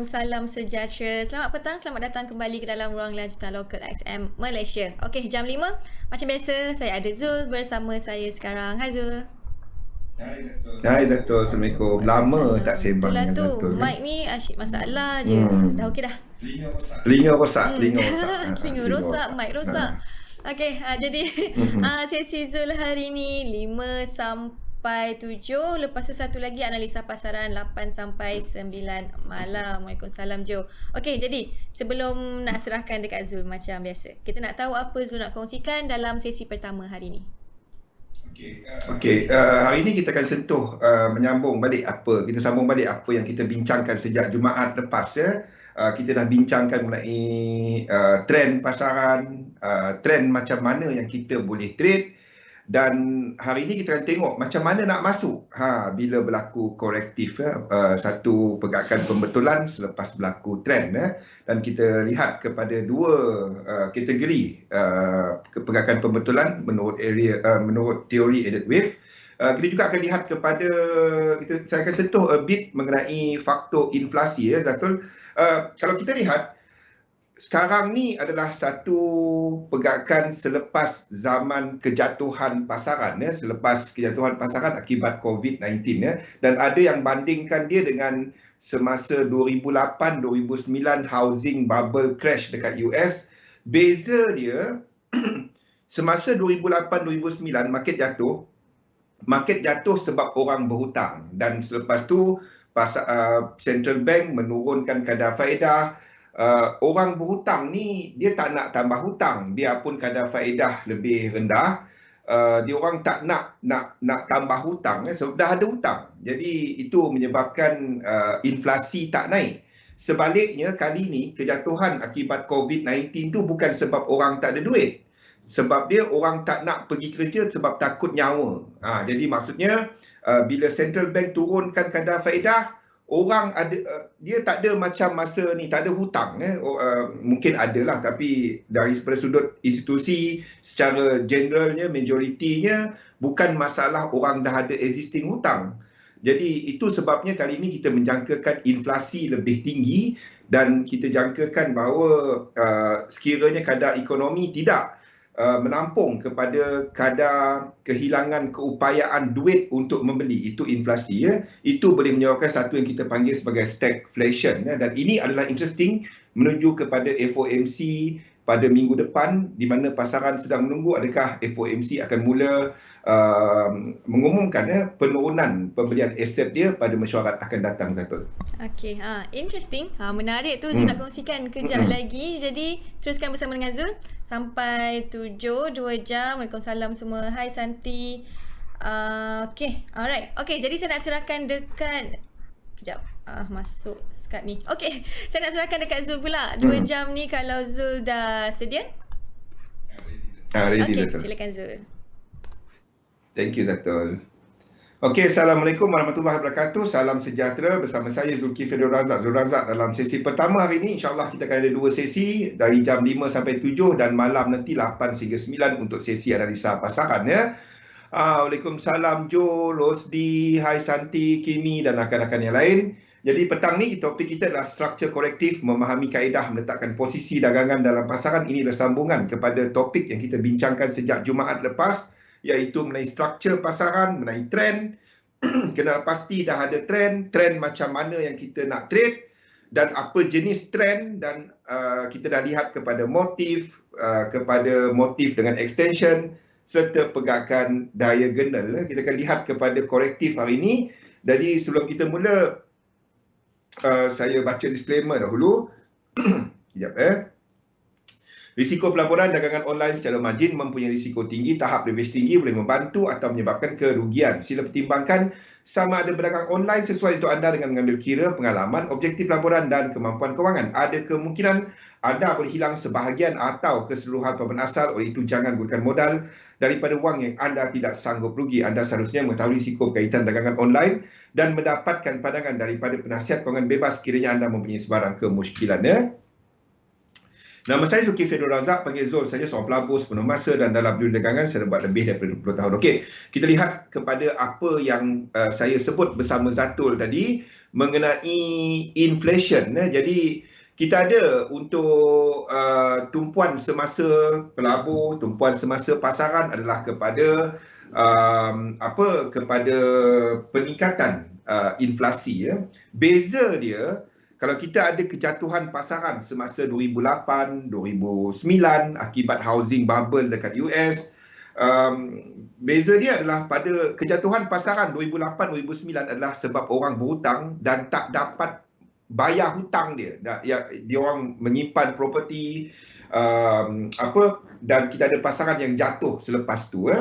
Salam sejahtera. Selamat petang, selamat datang kembali ke dalam ruang lanjutan Local XM Malaysia. Okey, jam 5. Macam biasa, saya ada Zul bersama saya sekarang. Hai Zul. Hai Dato', Assalamualaikum. Lama tak Waalaikumsalam. sembang Itulah dengan tu, Dato' kan? mic ni asyik masalah je. Dah okey dah. Telinga rosak, Hmm. telinga rosak. Telinga Telinga rosak, rosak. mic rosak. Okey, jadi Mhm. sesi Zul hari ni 5 sampai 7. Lepas tu satu lagi analisa pasaran 8 sampai 9 malam. Waalaikumsalam Jo. Okey, jadi sebelum nak serahkan dekat Zul macam biasa, kita nak tahu apa Zul nak kongsikan dalam sesi pertama hari ni. Okey, hari ini kita akan sentuh menyambung balik kita sambung balik apa yang kita bincangkan sejak Jumaat lepas ya. Kita dah bincangkan mengenai trend pasaran, trend macam mana yang kita boleh trade, dan hari ini kita akan tengok macam mana nak masuk bila berlaku korektif satu pergerakan pembetulan selepas berlaku trend dan kita lihat kepada dua kategori pergerakan pembetulan menurut teori added wave. Kita juga akan lihat kepada saya akan sentuh a bit mengenai faktor inflasi ya Zatul. Kalau kita lihat sekarang ni adalah satu pergerakan selepas zaman kejatuhan pasaran ya, selepas kejatuhan pasaran akibat COVID-19 ya, dan ada yang bandingkan dia dengan semasa 2008-2009 housing bubble crash dekat US. Beza dia semasa 2008-2009 market jatuh sebab orang berhutang, dan selepas tu central bank menurunkan kadar faedah. Orang berhutang ni dia tak nak tambah hutang biarpun kadar faedah lebih rendah. Dia orang tak nak tambah hutang sebab dah ada hutang. Jadi itu menyebabkan inflasi tak naik. Sebaliknya kali ni kejatuhan akibat COVID-19 tu bukan sebab orang tak ada duit. Sebab dia orang tak nak pergi kerja sebab takut nyawa. Jadi maksudnya bila central bank turunkan kadar faedah, orang ada dia tak ada macam masa ni tak ada hutang mungkin adalah, tapi dari sudut institusi secara generalnya majoritinya bukan masalah orang dah ada existing hutang. Jadi itu sebabnya kali ini kita menjangkakan inflasi lebih tinggi, dan kita jangkakan bahawa sekiranya kadar ekonomi tidak menampung kepada kadar kehilangan keupayaan duit untuk membeli, itu inflasi ya, itu boleh menyebabkan satu yang kita panggil sebagai stagflation ya. Dan ini adalah interesting menuju kepada FOMC pada minggu depan, di mana pasaran sedang menunggu adakah FOMC akan mula mengumumkan penurunan pembelian aset dia pada mesyuarat akan datang Zatul. Okey, interesting. Menarik tu Zul nak kongsikan kejap lagi. Jadi teruskan bersama dengan Zul sampai 7, 2 jam. Waalaikumsalam semua. Hai Santi. Okey, alright. Okey, jadi saya nak serahkan dekat kejap. Masuk Skype ni. Okey, saya nak serahkan dekat Zul pula. 2 jam ni kalau Zul dah sedia. Ready Okey, Zatul. silakan Zul. Thank you Zatul. Okey, Assalamualaikum warahmatullahi wabarakatuh. Salam sejahtera, bersama saya Zulkifli Zul Razak dalam sesi pertama hari ini. InsyaAllah kita akan ada dua sesi dari jam 5 sampai 7 dan malam nanti 8 hingga 9 untuk sesi analisa pasaran ya. Waalaikumsalam Jo, Rosdi, Hai Santi, Kimi dan rakan-rakan yang lain. Jadi petang ni topik kita adalah struktur korektif, memahami kaedah meletakkan posisi dagangan dalam pasaran. Ini adalah sambungan kepada topik yang kita bincangkan sejak Jumaat lepas, iaitu mengenai struktur pasaran, mengenai trend. Kenal pasti dah ada trend macam mana yang kita nak trade dan apa jenis trend, dan kita dah lihat kepada motif dengan extension serta pergerakan diagonal. Kita akan lihat kepada korektif hari ini. Jadi sebelum kita mula, saya baca disclaimer dahulu. Sekejap Risiko pelaburan dagangan online secara margin mempunyai risiko tinggi. Tahap leverage tinggi boleh membantu atau menyebabkan kerugian. Sila pertimbangkan sama ada berdagang online sesuai untuk anda dengan mengambil kira pengalaman, objektif pelaburan dan kemampuan kewangan. Ada kemungkinan anda boleh hilang sebahagian atau keseluruhan pembayaran asal. Oleh itu jangan gunakan modal daripada wang yang anda tidak sanggup rugi. Anda seharusnya mengetahui risiko berkaitan dagangan online dan mendapatkan pandangan daripada penasihat kewangan bebas sekiranya anda mempunyai sebarang kemusykilan. Nama saya Zulkifli Zul Razak, panggil Zul saja, seorang pelabur sepenuh masa dan dalam dunia dagangan saya dah buat lebih daripada 20 tahun. Okey, kita lihat kepada apa yang saya sebut bersama Zatul tadi. mengenai inflation. Jadi kita ada untuk tumpuan semasa pelabur, tumpuan semasa pasaran adalah kepada kepada peningkatan inflasi. Beza dia, kalau kita ada kejatuhan pasaran semasa 2008, 2009 akibat housing bubble dekat US, beza dia adalah pada kejatuhan pasaran 2008-2009 adalah sebab orang berhutang dan tak dapat bayar hutang dia. Dia orang menyimpan property dan kita ada pasaran yang jatuh selepas tu.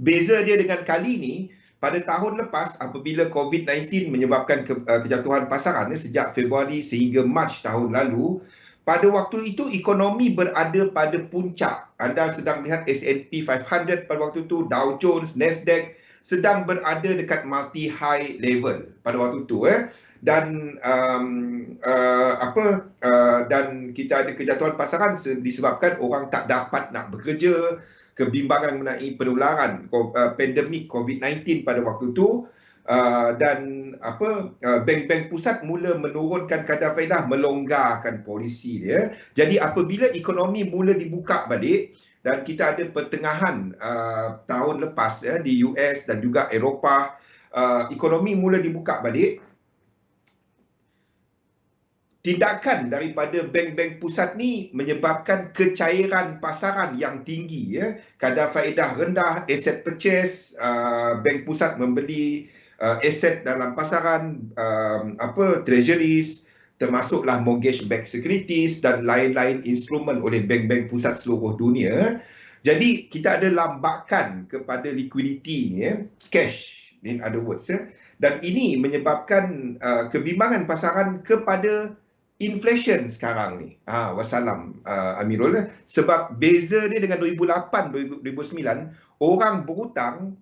Beza dia dengan kali ni, pada tahun lepas apabila COVID-19 menyebabkan kejatuhan pasaran sejak Februari sehingga Mac tahun lalu, pada waktu itu ekonomi berada pada puncak. Anda sedang lihat S&P 500 pada waktu itu, Dow Jones, Nasdaq sedang berada dekat multi-high level pada waktu itu. Dan dan kita ada kejatuhan pasaran disebabkan orang tak dapat nak bekerja, kebimbangan mengenai penularan pandemik COVID-19 pada waktu itu, dan bank-bank pusat mula menurunkan kadar faedah, melonggarkan polisi dia. Jadi apabila ekonomi mula dibuka balik dan kita ada pertengahan tahun lepas di US dan juga Eropah, ekonomi mula dibuka balik, tindakan daripada bank-bank pusat ni menyebabkan kecairan pasaran yang tinggi. Kadar faedah rendah, aset purchase, bank pusat membeli aset dalam pasaran, treasuries, termasuklah mortgage-backed securities dan lain-lain instrumen oleh bank-bank pusat seluruh dunia. Jadi kita ada lambakan kepada liquidity ni, cash in other words. Dan ini menyebabkan kebimbangan pasaran kepada inflation sekarang ni. Wassalam Amirul. Sebab beza dia dengan 2008-2009, orang berhutang,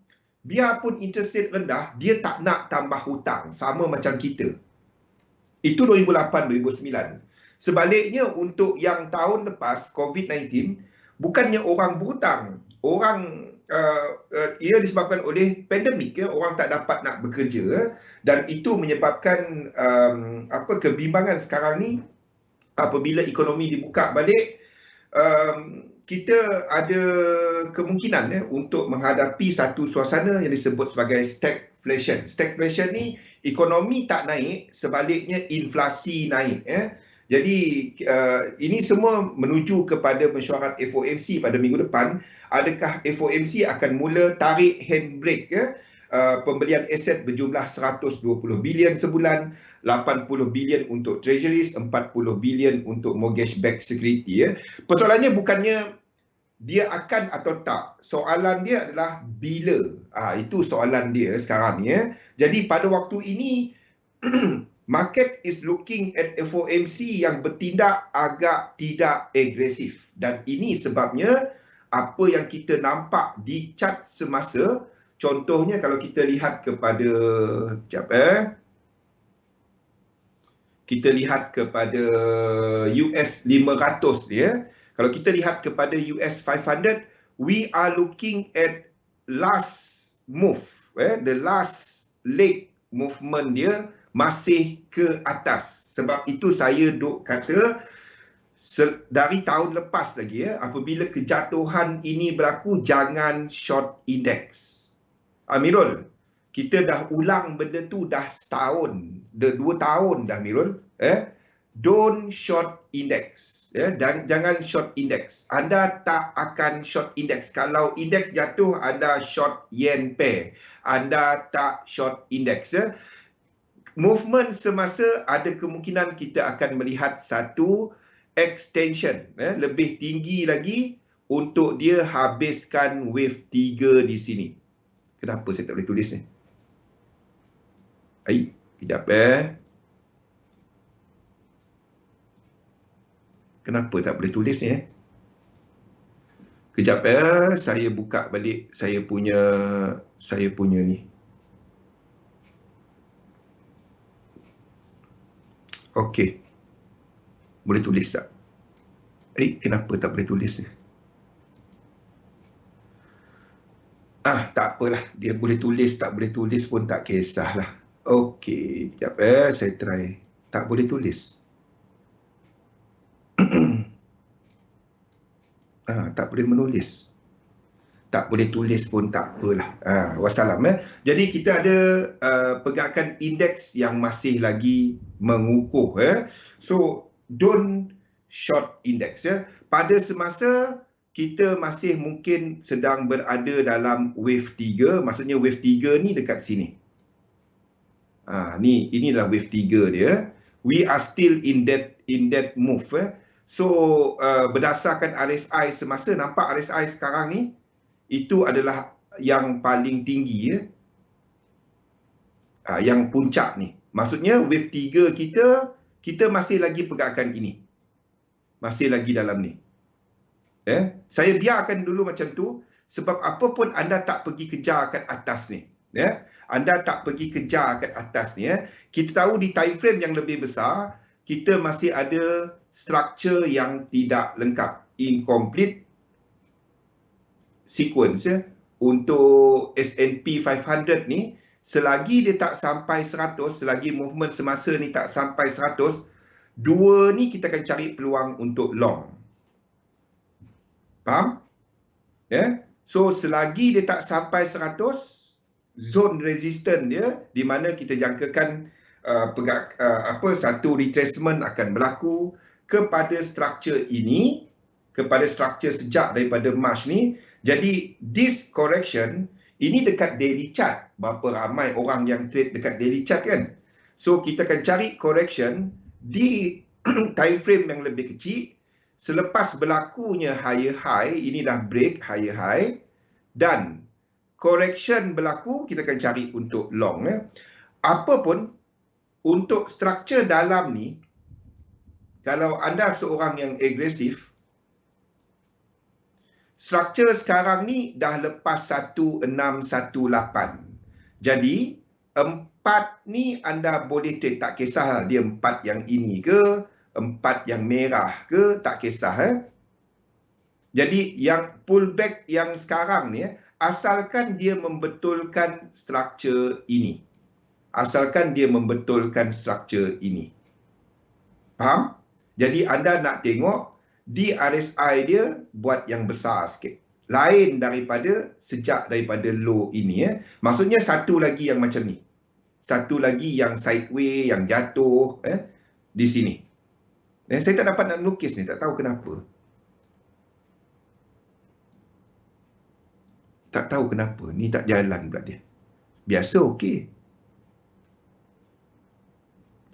biarpun interest rate rendah, dia tak nak tambah hutang. Sama macam kita. Itu 2008-2009. Sebaliknya untuk yang tahun lepas, COVID-19, bukannya orang berhutang. Orang ia disebabkan oleh pandemik, orang tak dapat nak bekerja, dan itu menyebabkan kebimbangan sekarang ni. Apabila ekonomi dibuka balik, kita ada kemungkinan untuk menghadapi satu suasana yang disebut sebagai stagflation. Stagflation ni ekonomi tak naik, sebaliknya inflasi naik. Jadi ini semua menuju kepada mesyuarat FOMC pada minggu depan. Adakah FOMC akan mula tarik handbrake pembelian aset berjumlah 120 bilion sebulan, 80 bilion untuk treasuries, 40 bilion untuk mortgage-backed security. Persoalannya bukannya dia akan atau tak. Soalan dia adalah bila. Itu soalan dia sekarang ni. Jadi pada waktu ini market is looking at FOMC yang bertindak agak tidak agresif. Dan ini sebabnya apa yang kita nampak di chart semasa. Contohnya kalau kita lihat kepada kita lihat kepada US 500 dia. Kalau kita lihat kepada US 500, we are looking at last move. The last leg movement dia masih ke atas. Sebab itu saya duk kata dari tahun lepas lagi, apabila kejatuhan ini berlaku, jangan short index. Amirul, kita dah ulang benda tu dah setahun, 2 tahun dah Amirul. Don't short index. Dan jangan short index. Anda tak akan short index. Kalau index jatuh, anda short yen pair. Anda tak short index. Movement semasa ada kemungkinan kita akan melihat satu extension lebih tinggi lagi untuk dia habiskan wave 3 di sini. Kenapa saya tak boleh tulis ni? Kejap Kenapa tak boleh tulis ni? Kejap saya buka balik saya punya ni. Okey. Boleh tulis tak? Kenapa tak boleh tulis ni? Tak apalah. Dia boleh tulis, tak boleh tulis pun tak kisahlah. Okey, sekejap saya try. Tak boleh tulis. Tak boleh menulis. Tak boleh tulis pun tak apalah. Wassalam. Jadi kita ada pergerakan indeks yang masih lagi mengukuh. So, don't short index. Pada semasa kita masih mungkin sedang berada dalam wave 3, maksudnya wave 3 ni dekat sini. Inilah wave 3 dia. We are still in that move. So, berdasarkan RSI semasa, nampak RSI sekarang ni, itu adalah yang paling tinggi yang puncak ni. Maksudnya wave 3 kita masih lagi pergerakan ini. Masih lagi dalam ni. Saya biarkan dulu macam tu sebab apa pun anda tak pergi kejar kat atas ni. Anda tak pergi kejar kat atas ni. Kita tahu di time frame yang lebih besar, kita masih ada struktur yang tidak lengkap, incomplete sequence untuk S&P 500 ni. Selagi dia tak sampai 100, selagi movement semasa ni tak sampai 100, dua ni kita akan cari peluang untuk long. Faham? So selagi dia tak sampai 100, zone resistance dia di mana kita jangkakan satu retracement akan berlaku kepada struktur ini, kepada struktur sejak daripada March ni. Jadi this correction ini dekat daily chart. Berapa ramai orang yang trade dekat daily chart kan? So kita akan cari correction di time frame yang lebih kecil. Selepas berlakunya higher high, ini dah break higher high, dan correction berlaku, kita akan cari untuk long. Apa pun untuk struktur dalam ni, kalau anda seorang yang agresif, struktur sekarang ni dah lepas 1618. Jadi 4 ni anda boleh trade, tak kisah dia 4 yang ini ke, 4 yang merah ke, tak kisah. Jadi yang pullback yang sekarang ni, asalkan dia membetulkan struktur ini. Asalkan dia membetulkan struktur ini. Faham? Jadi anda nak tengok di RSI dia buat yang besar sikit. Lain daripada sejak daripada low ini. Maksudnya satu lagi yang macam ni. Satu lagi yang sideways, yang jatuh di sini. Saya tak dapat nak lukis ni, tak tahu kenapa. Tak tahu kenapa. Ni tak jalan pula dia. Biasa okey.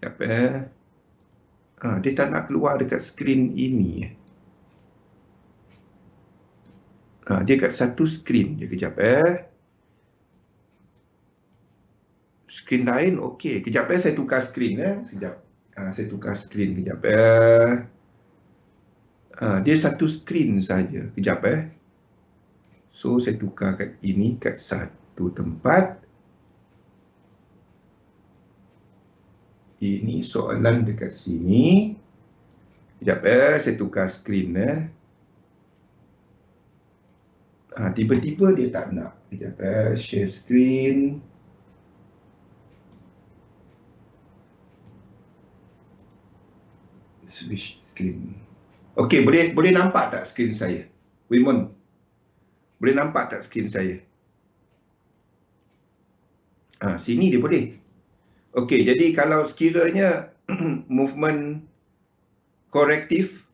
Apa? Dia tak nak keluar dekat skrin ini. Dia kat satu skrin je. Kejap skrin lain okey. Kejap saya tukar skrin sekejap. Saya tukar skrin kejap dia satu skrin saja. Kejap So saya tukar kat ini kat satu tempat. Ini soalan dekat sini. Kejap saya tukar skrin tiba-tiba dia tak nak. Kejap share screen. Switch screen. Okey, boleh nampak tak skrin saya? Wimon, boleh nampak tak skrin saya? Sini dia boleh. Okey, jadi kalau sekiranya movement korektif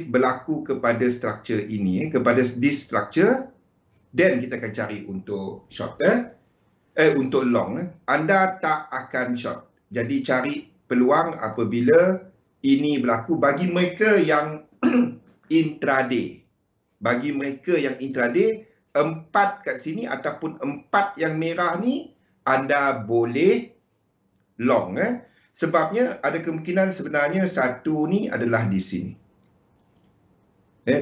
berlaku kepada struktur ini, kepada this structure, then kita akan cari untuk short untuk long. Anda tak akan short. Jadi cari peluang apabila ini berlaku bagi mereka yang intraday. Bagi mereka yang intraday, 4 kat sini ataupun 4 yang merah ni anda boleh long. Sebabnya ada kemungkinan sebenarnya satu ni adalah di sini.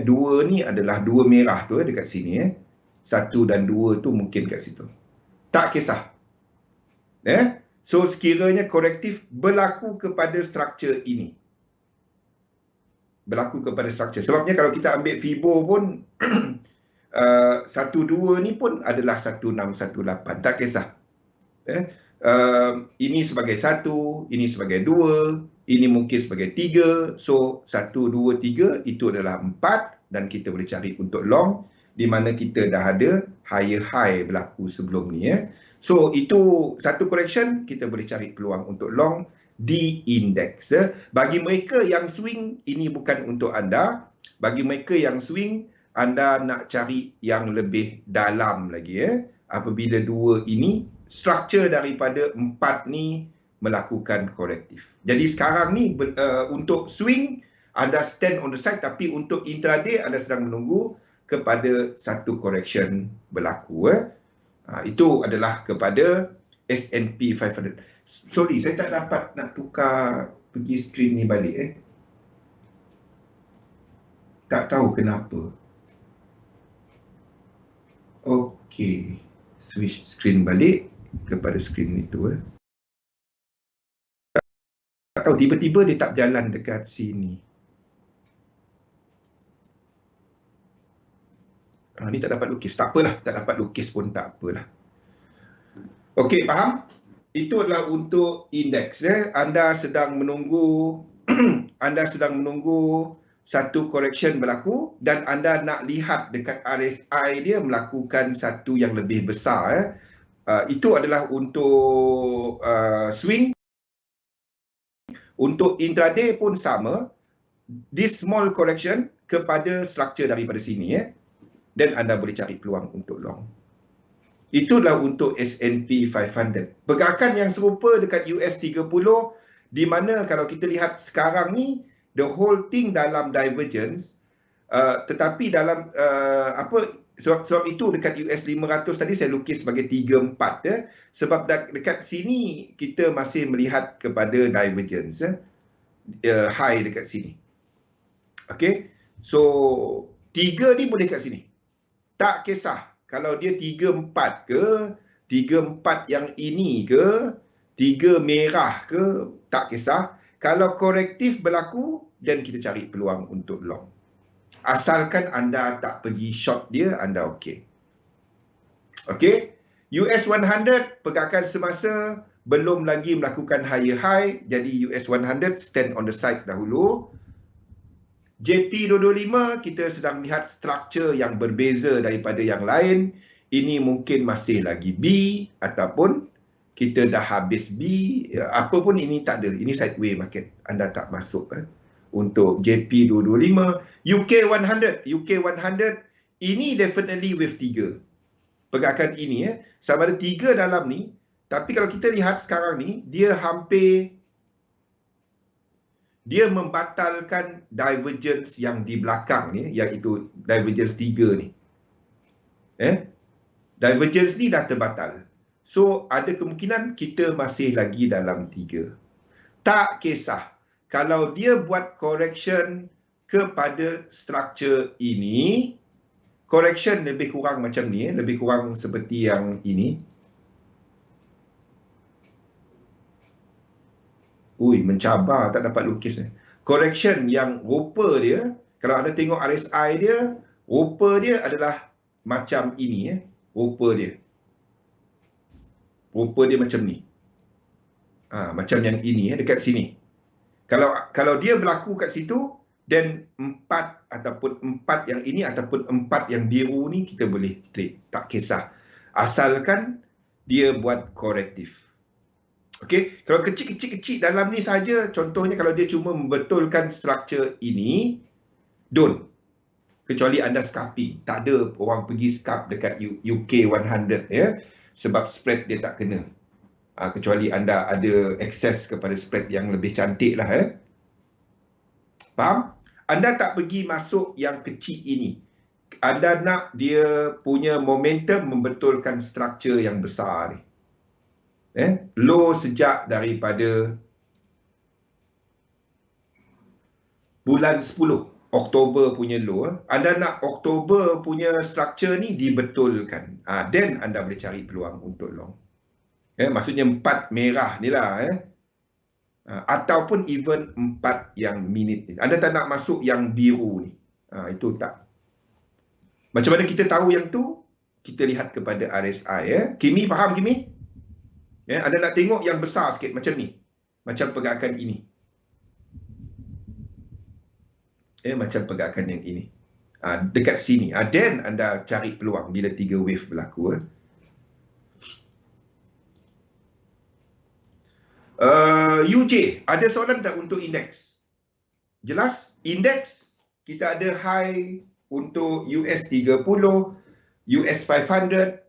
Dua ni adalah dua merah tu dekat sini. Satu dan dua tu mungkin kat situ. Tak kisah. So sekiranya korektif berlaku kepada struktur ini. Berlaku kepada struktur. Sebabnya kalau kita ambil Fibo pun 12 ni pun adalah 1618. Tak kisah. Ini sebagai 1, ini sebagai 2, ini mungkin sebagai 3. So 1, 2, 3 itu adalah 4 dan kita boleh cari untuk long di mana kita dah ada higher high berlaku sebelum ni ya. So itu satu correction, kita boleh cari peluang untuk long di indeks. Bagi mereka yang swing, ini bukan untuk anda. Bagi mereka yang swing, anda nak cari yang lebih dalam lagi ya. Apabila 2 ini, struktur daripada 4 ni melakukan korektif. Jadi sekarang ni untuk swing, anda stand on the side, tapi untuk intraday anda sedang menunggu kepada satu correction berlaku. Itu adalah kepada S&P 500. Sorry, saya tak dapat nak tukar pergi screen ni balik. Tak tahu kenapa. Okey, switch screen balik kepada screen itu. Tak tahu, tiba-tiba dia tak berjalan dekat sini. Ni tak dapat lukis. Tak apalah, tak dapat lukis pun tak apalah. Okey, faham? Itu adalah untuk indeks. Anda sedang menunggu anda sedang menunggu satu correction berlaku dan anda nak lihat dekat RSI dia melakukan satu yang lebih besar. Itu adalah untuk swing. Untuk intraday pun sama. This small correction kepada struktur daripada sini dan anda boleh cari peluang untuk long. Itulah untuk S&P 500. Pergerakan yang serupa dekat US 30 di mana kalau kita lihat sekarang ni the whole thing dalam divergence, tetapi dalam sebab itu dekat US 500 tadi saya lukis sebagai 3-4 sebab dekat sini kita masih melihat kepada divergence high dekat sini. Okey. So 3 ni boleh kat sini. Tak kisah kalau dia 3-4 ke, 3-4 yang ini ke, 3 merah ke, tak kisah. Kalau korektif berlaku, dan kita cari peluang untuk long. Asalkan anda tak pergi short dia, anda okey. Okey. US 100 pergerakan semasa belum lagi melakukan higher high, jadi US 100 stand on the side dahulu. JP225 kita sedang melihat struktur yang berbeza daripada yang lain. Ini mungkin masih lagi B ataupun kita dah habis B. Apa pun ini tak ada. Ini sideways market. Anda tak masuk untuk JP225. UK 100. UK 100 ini definitely wave 3. Pergerakan ini sama ada 3 dalam ni. Tapi kalau kita lihat sekarang ni dia membatalkan divergence yang di belakang ni, iaitu divergence 3 ni. Divergence ni dah terbatal. So, ada kemungkinan kita masih lagi dalam 3. Tak kisah. Kalau dia buat correction kepada struktur ini, correction lebih kurang macam ni, lebih kurang seperti yang ini. Mencabar, tak dapat lukis. Correction yang rupa dia, kalau anda tengok RSI dia, rupa dia adalah macam ini. Rupa dia macam ni. Macam yang ini dekat sini. Kalau dia berlaku kat situ, dan 4 ataupun 4 yang ini ataupun 4 yang biru ni kita boleh trade. Tak kisah. Asalkan dia buat korektif. Okey, kalau kecil-kecil dalam ni saja, contohnya kalau dia cuma membetulkan struktur ini, don't. Kecuali anda scalping. Tak ada orang pergi scalp dekat UK 100 sebab spread dia tak kena. Kecuali anda ada akses kepada spread yang lebih cantik lah. Faham? Anda tak pergi masuk yang kecil ini. Anda nak dia punya momentum membetulkan struktur yang besar ni. Low sejak daripada bulan 10 Oktober punya low. Anda nak Oktober punya struktur ni dibetulkan. Then anda boleh cari peluang untuk long. Maksudnya 4 merah ni lah. Ataupun even 4 yang minit ni. Anda tak nak masuk yang biru ni. Itu tak. Macam mana kita tahu yang tu? Kita lihat kepada RSI. Kimi, faham Kimi? Ya, anda nak tengok yang besar sikit macam ni. Macam pergerakan ini. Macam pergerakan yang ini. Dekat sini. Then anda cari peluang bila 3 wave berlaku. UJ, ada soalan tak untuk indeks? Jelas? Indeks, kita ada high untuk US 30, US 500,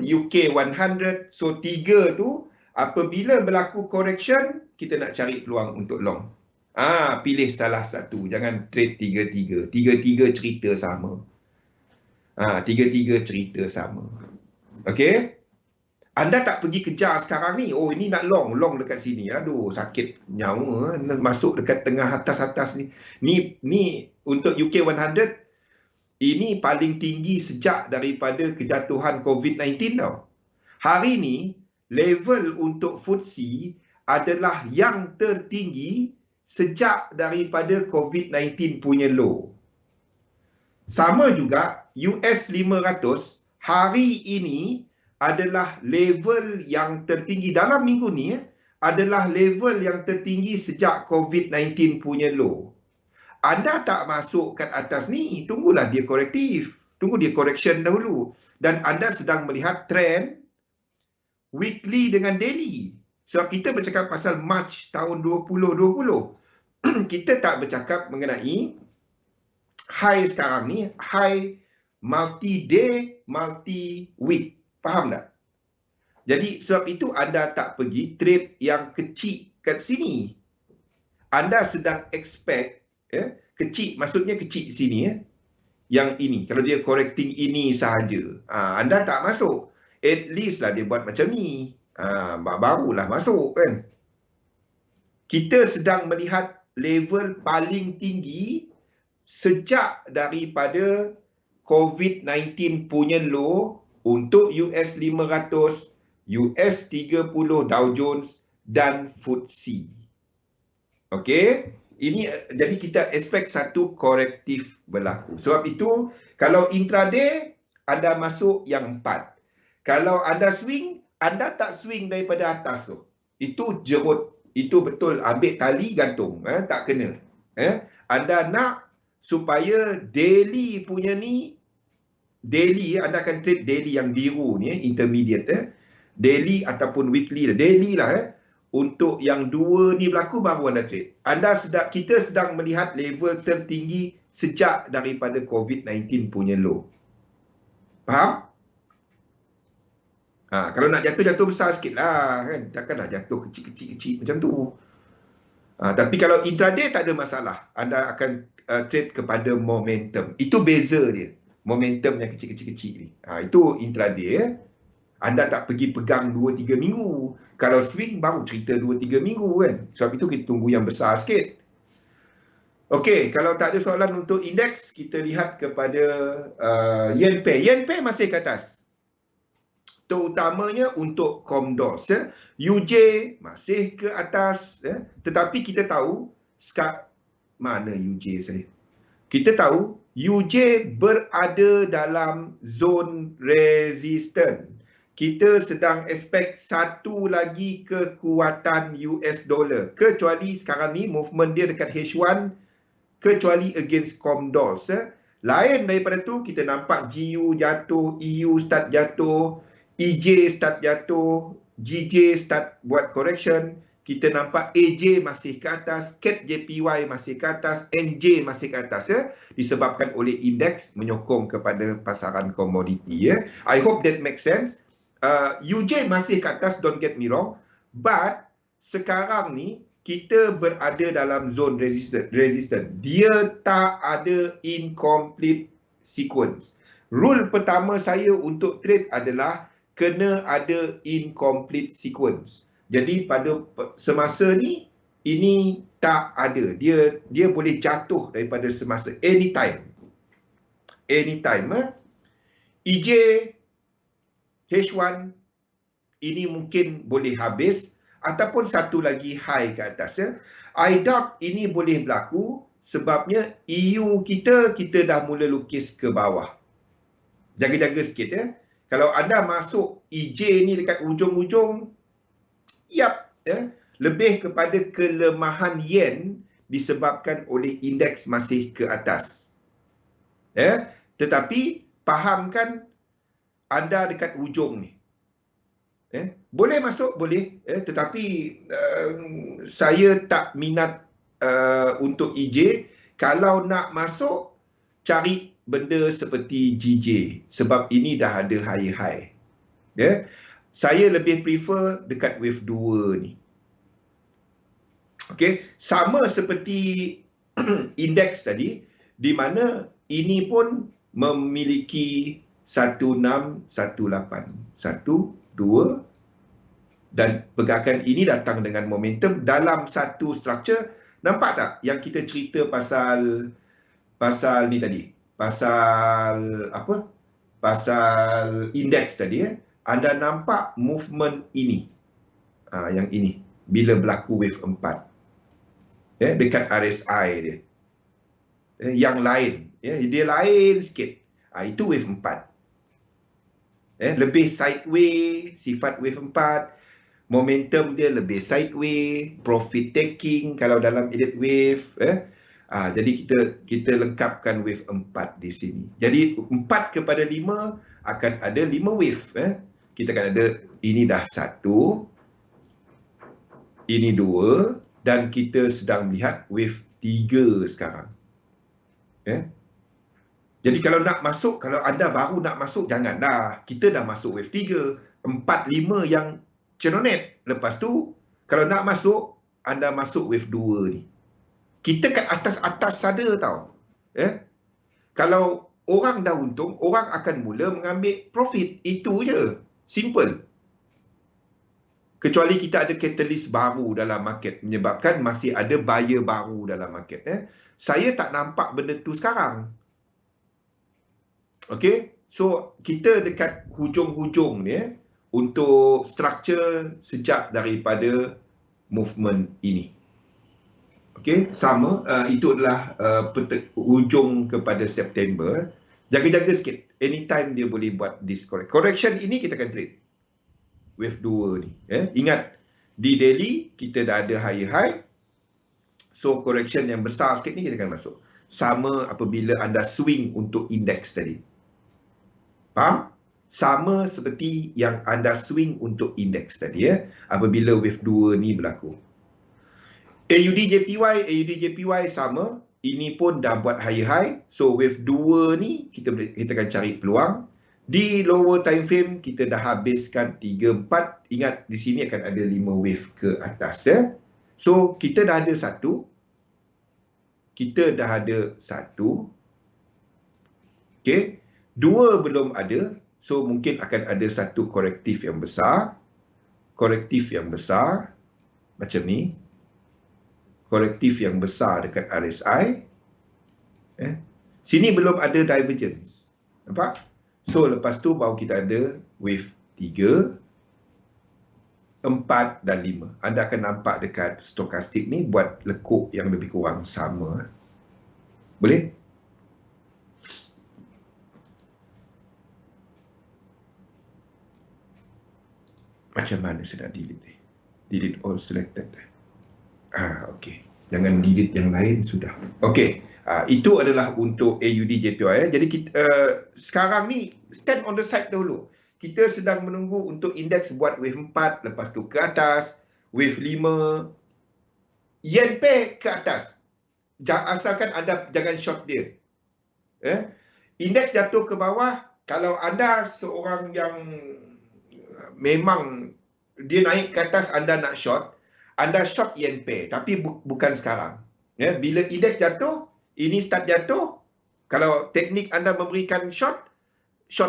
UK 100. So 3 tu, apabila berlaku correction, kita nak cari peluang untuk long. Pilih salah satu. Jangan trade 3-3. 3-3 cerita sama. 3-3 cerita sama. Okey? Anda tak pergi kejar sekarang ni. Oh, ini nak long dekat sini. Aduh, sakit nyawa. Masuk dekat tengah atas-atas ni. Ni untuk UK 100, ini paling tinggi sejak daripada kejatuhan COVID-19 tau. Hari ni, level untuk FTSE adalah yang tertinggi sejak daripada COVID-19 punya low. Sama juga, US 500 hari ini adalah level yang tertinggi dalam minggu ni, adalah level yang tertinggi sejak COVID-19 punya low. Anda tak masuk kat atas ni, tunggulah dia korektif. Tunggu dia correction dahulu. Dan anda sedang melihat trend weekly dengan daily. Sebab kita bercakap pasal March tahun 2020. Kita tak bercakap mengenai high sekarang ni, high multi-day, multi-week. Faham tak? Jadi sebab itu anda tak pergi trade yang kecil kat sini. Anda sedang expect, kecil, maksudnya kecil sini, yang ini. Kalau dia correcting ini sahaja, anda tak masuk. At least lah dia buat macam ni. Barulah masuk kan. Kita sedang melihat level paling tinggi sejak daripada COVID-19 punya low untuk US 500, US 30 Dow Jones dan FTSE. Okey, ini jadi kita expect satu korektif berlaku. Sebab itu kalau intraday anda masuk yang 4. Kalau anda swing, anda tak swing daripada atas tu. Itu jerut, itu betul ambil tali gantung, tak kena. Anda nak supaya daily punya ni, daily, anda akan trade daily yang biru ni, intermediate, daily ataupun weekly, daily lah, untuk yang 2 ni berlaku baru anda trade. Kita sedang melihat level tertinggi sejak daripada COVID-19 punya low. Faham? Kalau nak jatuh besar sikit lah kan. Takkanlah jatuh kecil-kecil macam tu. Tapi kalau intraday tak ada masalah. Anda akan trade kepada momentum. Itu beza dia. Momentum yang kecil-kecil ni. Itu intraday. Anda tak pergi pegang 2-3 minggu. Kalau swing baru cerita 2-3 minggu kan. Sebab itu kita tunggu yang besar sikit. Okey, kalau tak ada soalan untuk indeks, kita lihat kepada yen pair. Yen pair masih ke atas. Terutamanya untuk Comdos. UJ masih ke atas. Tetapi kita tahu, mana UJ saya? Kita tahu, UJ berada dalam zon resisten. Kita sedang expect satu lagi kekuatan US dollar. Kecuali sekarang ni movement dia dekat H1, kecuali against Comdos. Lain daripada tu, kita nampak GU jatuh, EU start jatuh, EJ start jatuh, GJ start buat correction. Kita nampak AJ masih ke atas, CAT JPY masih ke atas, NJ masih ke atas, disebabkan oleh indeks menyokong kepada pasaran komoditi. I hope that makes sense. UJ masih ke atas, don't get me wrong, but sekarang ni kita berada dalam zone resistant. Dia tak ada incomplete sequence. Rule pertama saya untuk trade adalah kena ada incomplete sequence. Jadi pada semasa ni, ini tak ada. Dia boleh jatuh daripada semasa. Anytime. Anytime. EJ, H1, ini mungkin boleh habis. Ataupun satu lagi high ke atas. I doubt ini boleh berlaku. Sebabnya EU kita dah mula lukis ke bawah. Jaga-jaga sikit. Kalau anda masuk EJ ni dekat ujung-ujung, Yap, lebih kepada kelemahan yen disebabkan oleh indeks masih ke atas. Tetapi fahamkan anda dekat hujung ni. Boleh masuk, boleh. Tetapi saya tak minat untuk EJ. Kalau nak masuk, cari benda seperti GJ. Sebab ini dah ada high-high. Saya lebih prefer dekat wave 2 ni. Okey, sama seperti indeks tadi, di mana ini pun memiliki 1618. 1, 2, dan pergerakan ini datang dengan momentum dalam satu struktur. Nampak tak yang kita cerita pasal ni tadi? Pasal apa? Pasal indeks tadi. Anda nampak movement ini. Yang ini. Bila berlaku wave 4. Dekat RSI dia. Yang lain. Dia lain sikit. Itu wave 4. Lebih sideways, sifat wave 4. Momentum dia lebih sideways, profit taking kalau dalam elite wave. Jadi kita lengkapkan wave 4 di sini. Jadi 4 kepada 5 akan ada 5 wave. Kita akan ada, ini dah 1, ini 2, dan kita sedang melihat wave 3 sekarang. Jadi kalau nak masuk, kalau anda baru nak masuk, janganlah. Kita dah masuk wave 3, 4, 5 yang ceronet. Lepas tu, kalau nak masuk, anda masuk wave 2 ni. Kita kat atas-atas sada tau. Kalau orang dah untung, orang akan mula mengambil profit. Itu je. Simple. Kecuali kita ada catalyst baru dalam market, menyebabkan masih ada buyer baru dalam market. Saya tak nampak benda tu sekarang. Okey, so kita dekat hujung-hujung ni untuk structure sejak daripada movement ini. Okey, sama, itu adalah hujung kepada September. Jaga-jaga sikit. Anytime dia boleh buat this correction ini kita akan trade. Wave 2 ni. Ingat, di daily kita dah ada high-high. So correction yang besar sikit ni kita akan masuk. Sama apabila anda swing untuk indeks tadi. Faham? Sama seperti yang anda swing untuk indeks tadi. Apabila wave 2 ni berlaku. AUD-JPY sama. Ini pun dah buat high-high. So wave 2 ni kita akan cari peluang. Di lower time frame kita dah habiskan 3, 4. Ingat di sini akan ada 5 wave ke atas. So kita dah ada 1. Kita dah ada 1. Okey. 2 belum ada. So mungkin akan ada satu korektif yang besar. Korektif yang besar. Macam ni. Korektif yang besar dekat RSI. Sini belum ada divergence. Nampak? So lepas tu baru kita ada wave 3, 4 dan 5. Anda akan nampak dekat stokastik ni buat lekuk yang lebih kurang sama. Boleh? Macam mana saya nak delete ni? Delete all selected. Okey. Jangan delete yang lain sudah. Okey. Itu adalah untuk AUD-JPY. Jadi kita sekarang ni stand on the side dahulu. Kita sedang menunggu untuk indeks buat wave 4, lepas tu ke atas, wave 5, yen pair ke atas. Asalkan anda jangan short dia. Indeks jatuh ke bawah, kalau anda seorang yang memang dia naik ke atas, anda nak short, anda short yen pair, tapi bukan sekarang. Bila indeks jatuh, ini start jatuh, kalau teknik anda memberikan short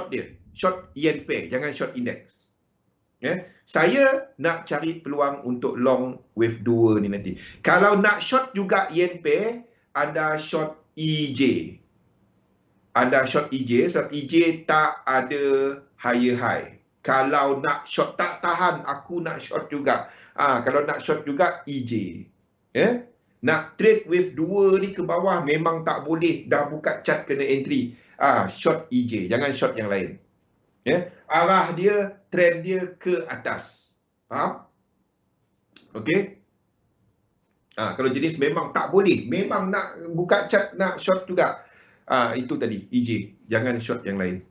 dia. Short yen pair, jangan short indeks. Saya nak cari peluang untuk long wave 2 ni nanti. Kalau nak short juga yen pair, anda short EJ. Anda short EJ sebab EJ tak ada higher high. Kalau nak short tak tahan, aku nak short juga. Kalau nak short juga EJ. Nak trade wave 2 ni ke bawah memang tak boleh. Dah buka chart kena entry. Short EJ, jangan short yang lain. Arah dia, trend dia ke atas. Faham? Okey. Kalau jenis memang tak boleh, memang nak buka chart nak short juga. Itu tadi EJ, jangan short yang lain.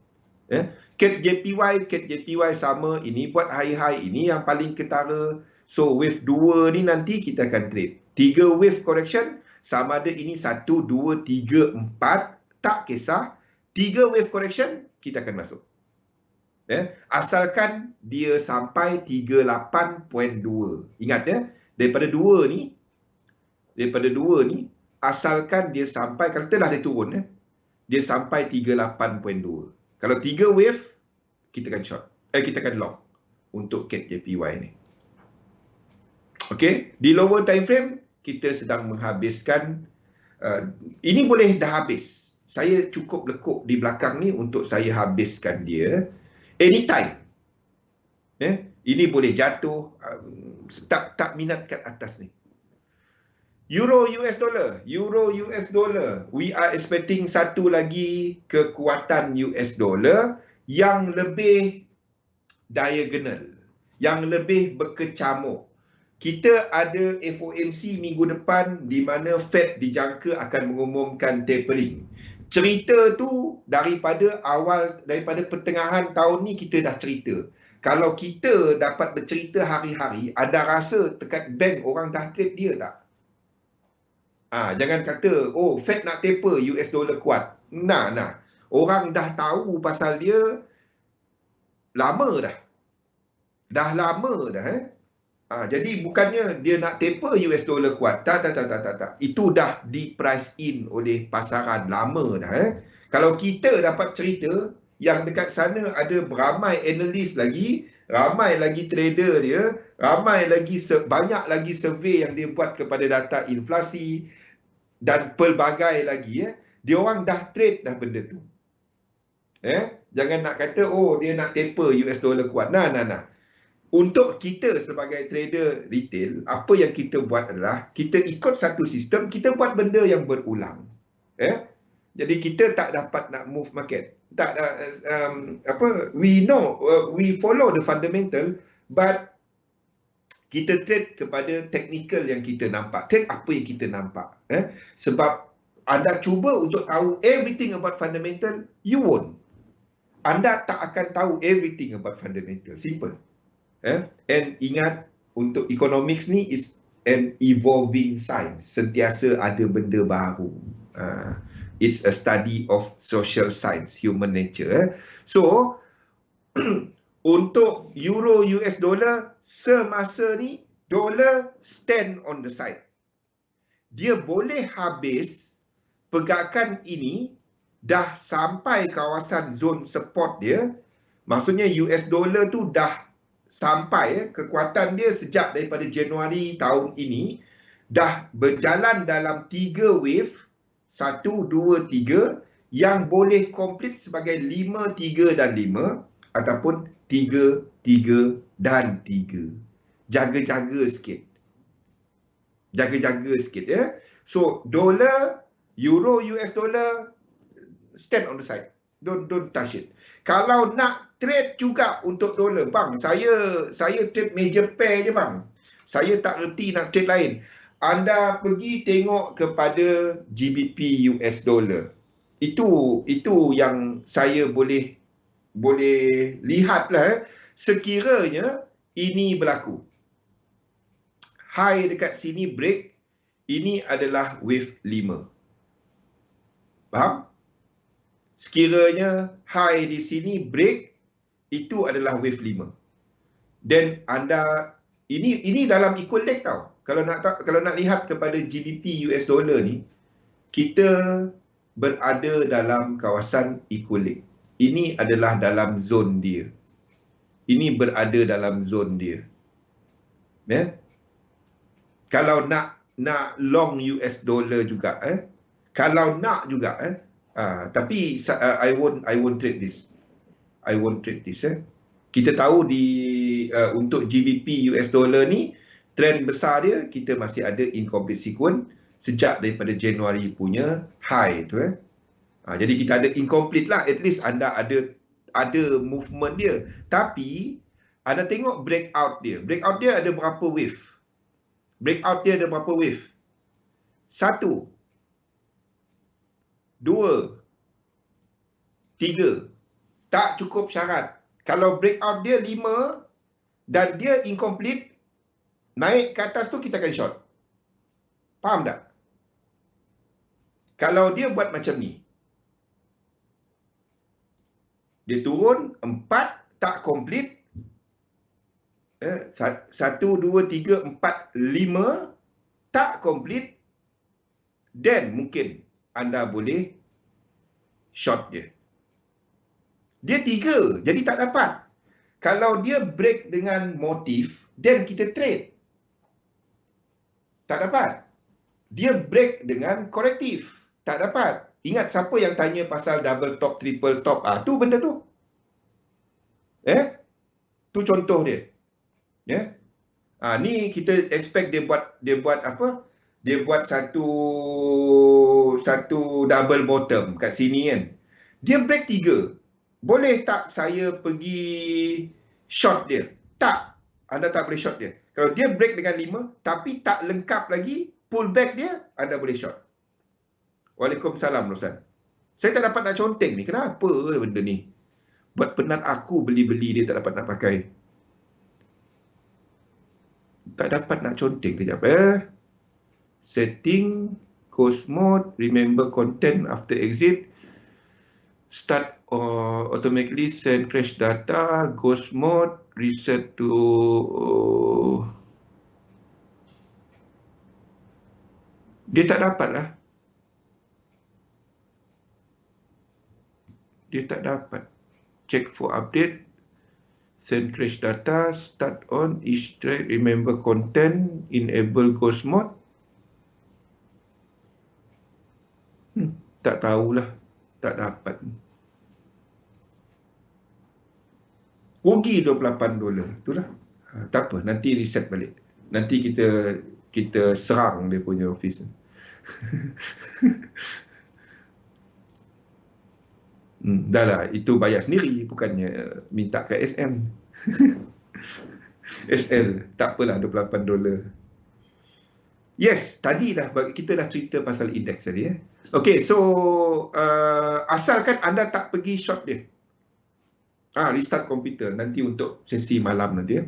CAT JPY sama, ini buat high-high, ini yang paling ketara. So wave 2 ni nanti kita akan trade. 3 wave correction, sama ada ini 1, 2, 3, 4, tak kisah. 3 wave correction, kita akan masuk. Asalkan dia sampai 38.2. Ingat daripada 2 ni, asalkan dia sampai, kalau telah dia turun, dia sampai 38.2. Kalau 3 wave, kita akan short. Kita akan long untuk CAT JPY ni. Okey, di lower time frame, kita sedang menghabiskan, ini boleh dah habis. Saya cukup lekuk di belakang ni untuk saya habiskan dia anytime. Ini boleh jatuh, tak minat kat atas ni. Euro US dollar, we are expecting satu lagi kekuatan US dollar yang lebih diagonal, yang lebih berkecamuk. Kita ada FOMC minggu depan di mana Fed dijangka akan mengumumkan tapering. Cerita tu daripada pertengahan tahun ni kita dah cerita. Kalau kita dapat bercerita hari-hari, anda rasa dekat bank orang dah trade dia tak? Jangan kata, Fed nak taper, US dollar kuat. Nah. Orang dah tahu pasal dia lama dah. Dah lama dah. Jadi bukannya dia nak taper US dollar kuat. Tak. Itu dah di price in oleh pasaran lama dah. Kalau kita dapat cerita, yang dekat sana ada beramai analis lagi, ramai lagi trader dia, ramai lagi banyak lagi survey yang dia buat kepada data inflasi dan pelbagai lagi. Dia orang dah trade dah benda tu. Jangan nak kata dia nak taper US dollar kuat. Nah. Untuk kita sebagai trader retail, apa yang kita buat adalah kita ikut satu sistem, kita buat benda yang berulang. Jadi kita tak dapat nak move market. We know, we follow the fundamental, but kita trade kepada technical yang kita nampak. Trade apa yang kita nampak. Sebab anda cuba untuk tahu everything about fundamental, you won't. Anda tak akan tahu everything about fundamental. Simple. And ingat, untuk economics ni is an evolving science. Sentiasa ada benda baru. It's a study of social science, human nature. So, untuk euro US dollar, semasa ni, dollar stand on the side. Dia boleh habis pergerakan ini, dah sampai kawasan zone support dia. Maksudnya US dollar tu dah sampai, kekuatan dia sejak daripada Januari tahun ini, dah berjalan dalam 3 wave, 1, 2, 3, yang boleh komplit sebagai 5, 3 dan 5, ataupun 3, 3 dan 3. Jaga-jaga sikit. Jaga-jaga sikit So, dollar, euro, US dollar, stand on the side. Don't touch it. Kalau nak trade juga untuk dolar, bang, saya trade major pair je bang. Saya tak reti nak trade lain. Anda pergi tengok kepada GBP US dollar. Itu yang saya boleh lihatlah. Sekiranya ini berlaku, high dekat sini break, ini adalah wave 5. Faham? Sekiranya high di sini break, itu adalah wave 5. Dan anda, ini dalam equal leg tau. Kalau nak lihat kepada GBP US dollar ni, kita berada dalam kawasan equal leg. Ini adalah dalam zone dia. Ini berada dalam zone dia. Kalau nak long US dollar juga, kalau nak juga, tapi I won't trade this. I won't trade this. Kita tahu untuk GBP US dollar ni, trend besar dia, kita masih ada incomplete sequence sejak daripada Januari punya high tu. Jadi kita ada incomplete lah, at least anda ada movement dia. Tapi anda tengok breakout dia. Breakout dia ada berapa wave? Breakout dia ada berapa wave? 1, 2, 3. Tak cukup syarat. Kalau breakout dia 5 dan dia incomplete, naik ke atas tu kita akan short. Faham tak? Kalau dia buat macam ni, dia turun 4, tak complete, 1, 2, 3, 4, 5, tak complete, then mungkin anda boleh short dia. Dia 3, jadi tak dapat. Kalau dia break dengan motif, then kita trade. Tak dapat. Dia break dengan korektif. Tak dapat. Ingat siapa yang tanya pasal double top, triple top? Tu benda tu. Tu contoh dia. Ni kita expect dia buat apa? Dia buat satu double bottom kat sini kan. Dia break 3. Boleh tak saya pergi short dia? Tak. Anda tak boleh short dia. Kalau dia break dengan 5 tapi tak lengkap lagi pullback dia, anda boleh short. Waalaikumsalam Rosan. Saya tak dapat nak conteng ni. Kenapa benda ni? Buat penat aku beli-beli dia tak dapat nak pakai. Tak dapat nak conteng kejap Setting, ghost mode, remember content after exit, start automatically send crash data, ghost mode, reset to dia tak dapat lah. Dia tak dapat. Check for update, send crash data, start on each trade, remember content, enable ghost mode. Tak tahulah. Tak dapat. Rugi $28. Itulah. Tak apa, nanti reset balik. Nanti kita serang dia punya office. Dah lah, itu bayar sendiri, bukannya minta ke SM. SL, tak apalah $28. Yes, tadi kita dah cerita pasal indeks tadi Okay, so asalkan anda tak pergi short dia. Restart komputer nanti untuk sesi malam nanti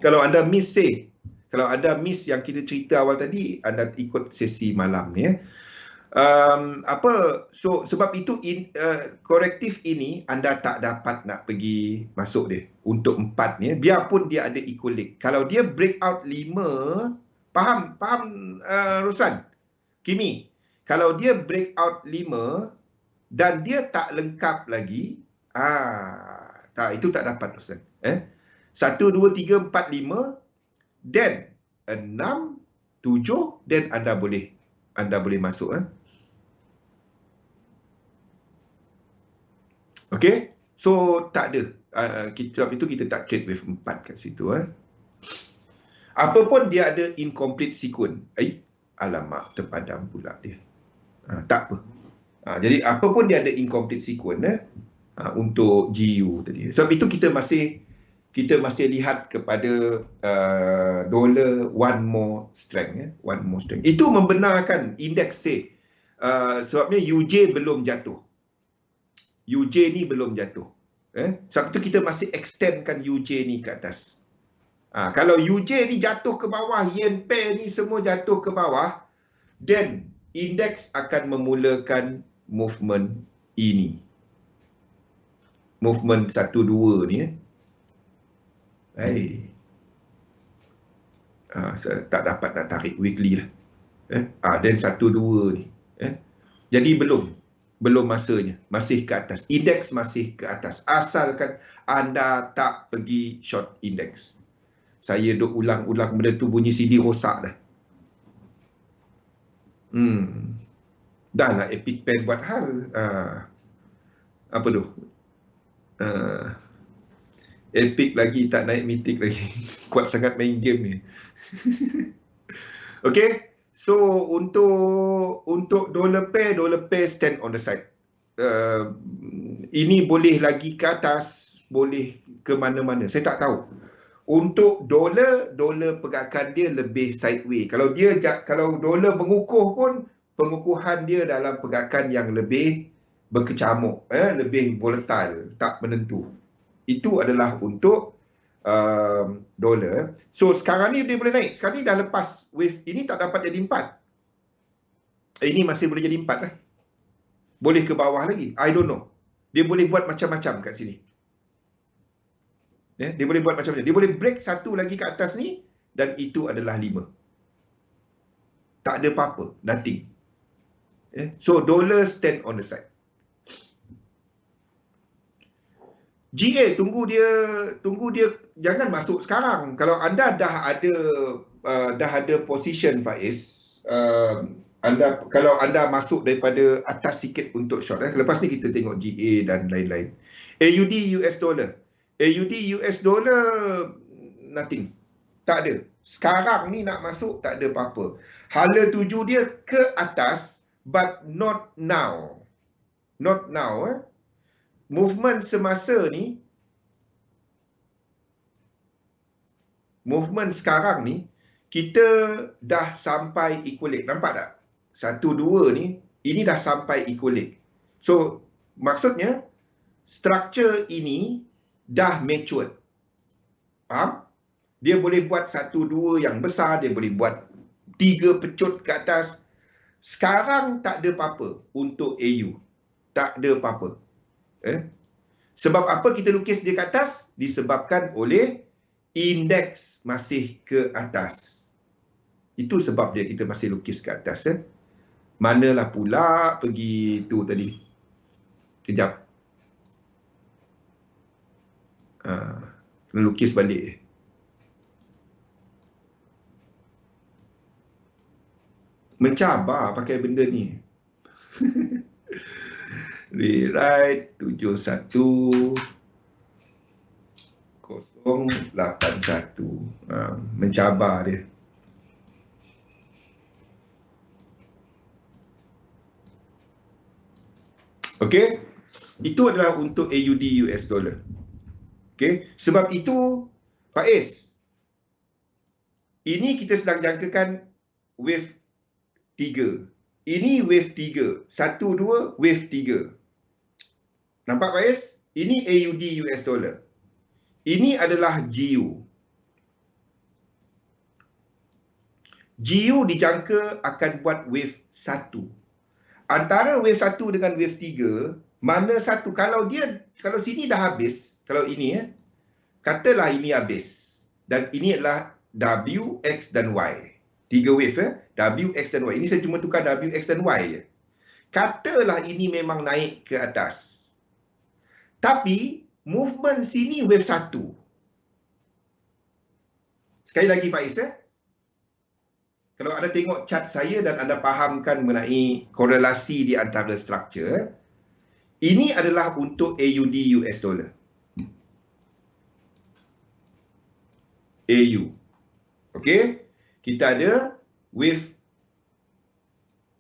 Kalau anda miss yang kita cerita awal tadi, anda ikut sesi malam ni So sebab itu korektif ini anda tak dapat nak pergi masuk dia untuk 4 ni biarpun dia ada equal. Kalau dia breakout 5, faham Ruslan? Kimi, kalau dia breakout 5 dan dia tak lengkap lagi, itu tak dapat Ruslan. 1, 2, 3, 4, 5, then 6, 7, then anda boleh masuk Okay, so tak ada. Sebab itu kita tak trade wave 4 kat situ Apapun dia ada incomplete sequence. Alamak, terpadam pula dia. Tak apa. Jadi apapun dia ada incomplete sequence untuk GU tadi. Sebab itu kita masih lihat kepada dollar one more strength. Itu membenarkan indeks sebabnya UJ belum jatuh. UJ ni belum jatuh. Sebab itu kita masih extendkan UJ ni ke atas. Kalau UJ ni jatuh ke bawah, yen pair ni semua jatuh ke bawah, then indeks akan memulakan movement ini. Movement 1-2 ni tak dapat nak tarik weekly lah. Then 1-2 ni. Jadi belum masanya. Masih ke atas. Indeks masih ke atas. Asalkan anda tak pergi short indeks. Saya duk ulang-ulang benda tu, bunyi CD rosak dah. Dah lah Epic Pen buat hal. Apa tu? Epic lagi tak naik Mythic lagi. Kuat sangat main game ni. Okay. So untuk dollar pair stand on the side. Ini boleh lagi ke atas, boleh ke mana-mana. Saya tak tahu. Untuk dolar pergerakan dia lebih sideways. Kalau dolar mengukuh pun, pengukuhan dia dalam pergerakan yang lebih berkecamuk, lebih volatile, tak menentu. Itu adalah untuk dolar. So sekarang ni dia boleh naik. Sekarang ni dah lepas wave ini, tak dapat jadi 4. Ini masih boleh jadi 4 lah. Boleh ke bawah lagi. I don't know. Dia boleh buat macam-macam kat sini. Dia boleh buat macam-macam. Dia boleh break satu lagi ke atas ni, dan itu adalah 5. Tak ada apa-apa. Nothing. So dollar stand on the side. GA, tunggu dia jangan masuk sekarang. Kalau anda dah ada position, Faiz, kalau anda masuk daripada atas sikit untuk short, lepas ni kita tengok GA dan lain-lain. AUD US dollar. AUD US dollar nothing. Tak ada. Sekarang ni nak masuk tak ada apa-apa. Hala tuju dia ke atas, but not now. Not now. Movement semasa ni, movement sekarang ni, kita dah sampai equilibrium. Nampak tak? 1, 2 ni, ini dah sampai equilibrium. So, maksudnya, structure ini dah mature. Faham? Dia boleh buat 1, 2 yang besar, dia boleh buat 3 pecut ke atas. Sekarang tak ada apa-apa untuk AU. Tak ada apa-apa. Sebab apa kita lukis dia ke atas? Disebabkan oleh indeks masih ke atas. Itu sebab dia kita masih lukis ke atas. Manalah pula pergi tu tadi. Kejap. Kena lukis balik. Mencabar pakai benda ni. Rewrite 71 081. Mencabar dia. Okey. Itu adalah untuk AUD US dollar. Okey. Sebab itu, Faiz, ini kita sedang jangkakan wave 3. Ini wave 3. 1, 2, wave 3. Nampak, Faiz? Ini AUD US dollar. Ini adalah GU. GU dijangka akan buat wave 1. Antara wave 1 dengan wave 3, mana satu? Kalau sini dah habis, kalau ini katalah ini habis. Dan ini adalah W, X dan Y. 3 wave W, X dan Y. Ini saya cuma tukar W, X dan Y je. Katalah ini memang naik ke atas. Tapi movement sini wave 1. Sekali lagi, Faiz, kalau anda tengok chart saya dan anda fahamkan mengenai korelasi di antara struktur, ini adalah untuk AUD US dollar. AU. Okey? Kita ada wave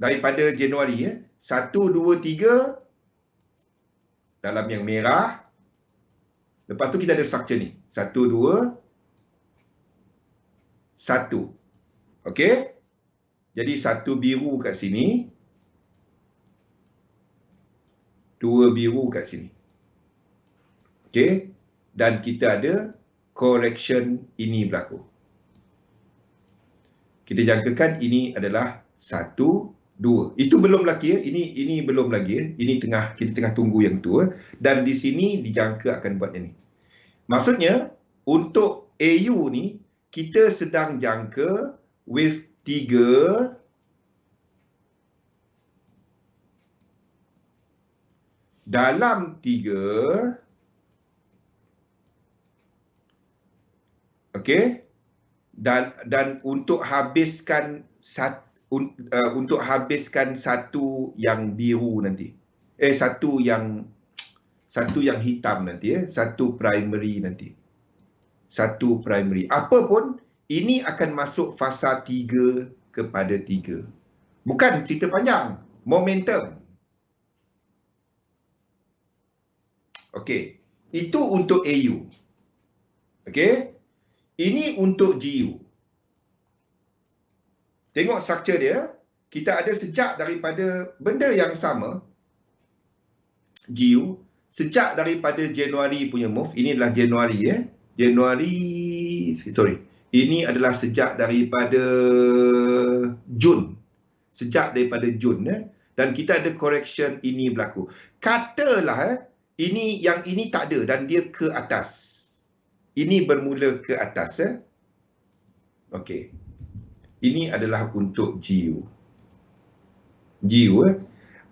daripada Januari 1, 2, 3 dalam yang merah. Lepas tu kita ada struktur ni. 1, 2, 1. Okey? Jadi 1 biru kat sini. 2 biru kat sini. Okey? Dan kita ada correction ini berlaku. Kita jangkakan ini adalah 1, 2. Itu belum lagi Ini belum lagi Ini kita tengah tunggu yang tu Dan di sini dijangka akan buat ini. Maksudnya untuk AU ni kita sedang jangka wave 3 dalam 3. Okey? Dan untuk habiskan satu yang biru nanti. Satu yang hitam nanti satu primary nanti. Satu primary. Apapun ini akan masuk fasa 3 kepada 3. Bukan cerita panjang, momentum. Okey. Itu untuk AU. Okey. Ini untuk GU. Tengok struktur dia. Kita ada sejak daripada benda yang sama, GU, sejak daripada Januari punya move. Ini adalah Januari ini adalah sejak daripada Jun. Sejak daripada Jun dan kita ada correction ini berlaku. Katalah yang ini tak ada dan dia ke atas. Ini bermula ke atas Okey. Ini adalah untuk GU.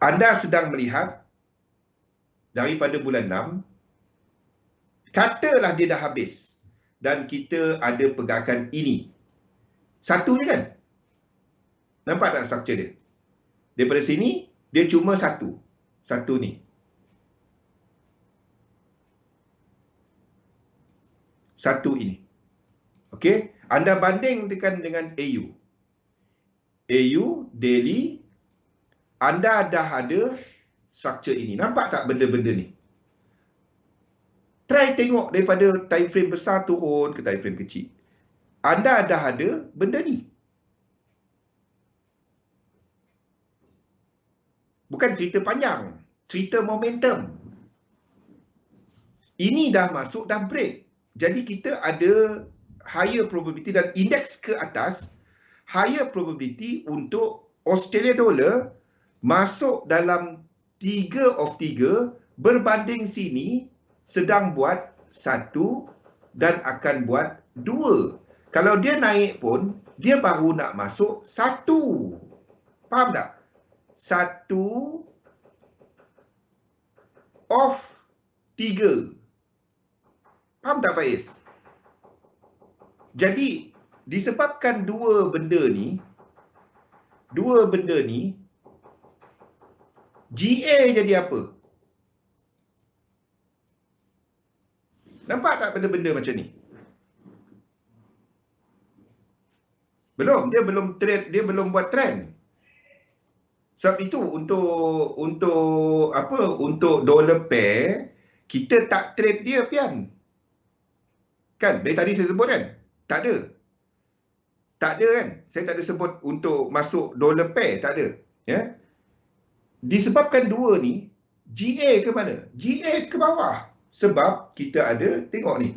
Anda sedang melihat daripada bulan 6, katalah dia dah habis dan kita ada pergerakan ini. Satu je kan? Nampak tak struktur dia? Daripada sini, dia cuma satu. Satu ni. Satu ini. Okey? Anda bandingkan dengan AU. AU, daily, anda dah ada struktur ini. Nampak tak benda-benda ni? Try tengok daripada time frame besar turun ke time frame kecil. Anda dah ada benda ni. Bukan cerita panjang. Cerita momentum. Ini dah masuk, dah break. Jadi kita ada higher probability dan indeks ke atas, higher probability untuk Australia dollar masuk dalam 3 of 3 berbanding sini sedang buat 1 dan akan buat 2. Kalau dia naik pun, dia baru nak masuk 1. Faham tak? 1 of 3. Faham tak Faiz? Jadi, disebabkan dua benda ni, GA jadi apa? Nampak tak benda-benda macam ni? Dia belum trade, dia belum buat trend. Sebab itu untuk dollar pair, kita tak trade dia pian. Kan? Dari tadi saya sebut kan? Tak ada. Tak ada kan? Saya tak ada sebut untuk masuk dollar pair, tak ada. Ya. Disebabkan dua ni, GA ke mana? GA ke bawah. Sebab kita ada, tengok ni.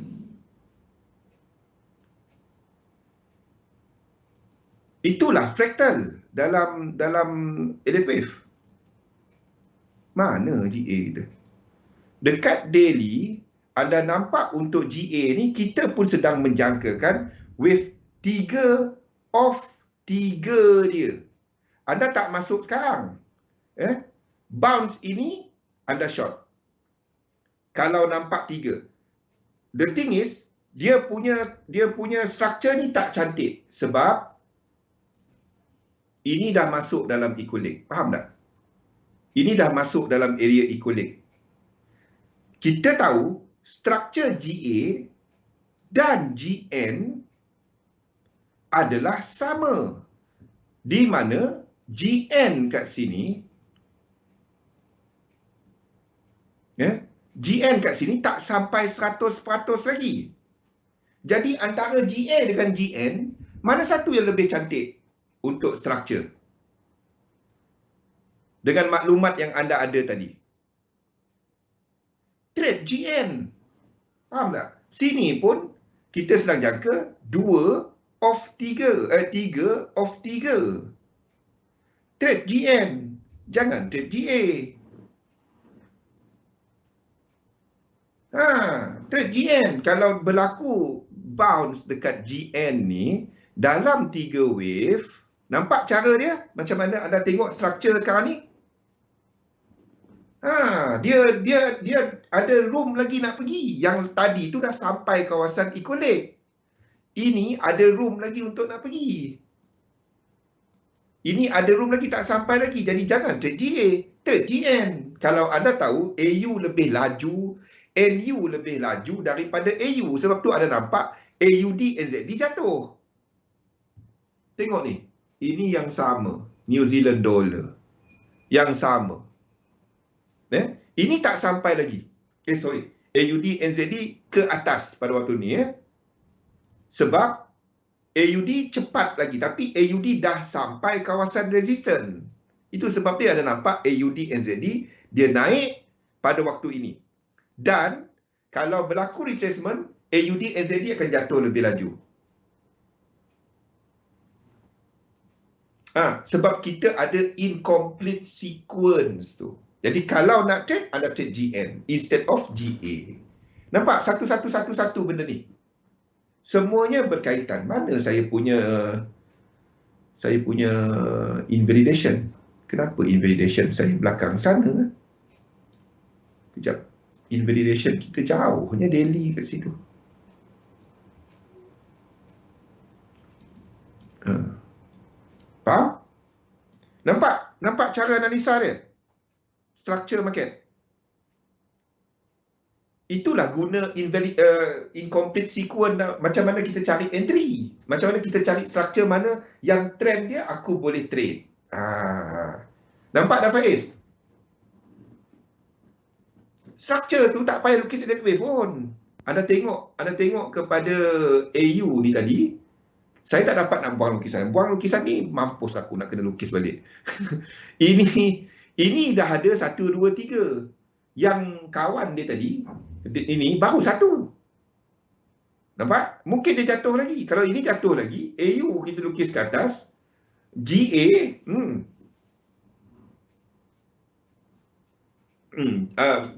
Itulah fractal dalam Elliott wave. Mana GA kita? Dekat daily, anda nampak untuk GA ni, kita pun sedang menjangkakan wave 3 of 3 dia. Anda tak masuk sekarang. Bounce ini, anda short. Kalau nampak 3. The thing is, dia punya structure ni tak cantik. Sebab ini dah masuk dalam equilibrium. Faham tak? Ini dah masuk dalam area equilibrium. Kita tahu struktur GA dan GN adalah sama. Di mana GN kat sini, GN kat sini tak sampai 100% lagi. Jadi antara GA dengan GN, mana satu yang lebih cantik untuk struktur? Dengan maklumat yang anda ada tadi. Trade GN. Faham tak? Sini pun kita sedang jangka 2 of 3. 3 of 3. Trade GN. Jangan trade GA. Trade GN. Kalau berlaku bounce dekat GN ni, dalam 3 wave, nampak cara dia? Macam mana anda tengok struktur sekarang ni? Dia ada room lagi nak pergi. Yang tadi tu dah sampai kawasan equilibrium. Ini ada room lagi untuk nak pergi. Ini ada room lagi, tak sampai lagi. Jadi jangan trade GA, trade GN. Kalau anda tahu AU lebih laju, NU lebih laju daripada AU. Sebab tu anda nampak AUD NZD jatuh. Tengok ni. Ini yang sama. New Zealand dollar. Yang sama. Ini tak sampai lagi. AUD NZD ke atas pada waktu ni. Sebab AUD cepat lagi, tapi AUD dah sampai kawasan resisten. Itu sebab dia ada nampak AUD NZD dia naik pada waktu ini. Dan kalau berlaku retracement, AUD NZD akan jatuh lebih laju. Sebab kita ada incomplete sequence tu. Jadi kalau nak trade, anda trade GN instead of GA. Nampak satu benda ni. Semuanya berkaitan. Mana saya punya invalidation? Kenapa invalidation saya belakang sana? Kejap. Invalidation kita jauh. Hanya daily kat situ. Faham? Nampak cara analisa dia? Structure market. Itulah guna incomplete sequence. Macam mana kita cari entry, macam mana kita cari structure mana yang trend dia aku boleh trade. Nampak dah Faiz? Structure tu tak payah lukis dead wave pun. Anda tengok kepada AU ni tadi, saya tak dapat nak buang lukisan ni, mampus aku nak kena lukis balik. ini dah ada 1 2 3. Yang kawan dia tadi, ini baru 1. Nampak? Mungkin dia jatuh lagi. Kalau ini jatuh lagi, AU kita lukis ke atas, GA,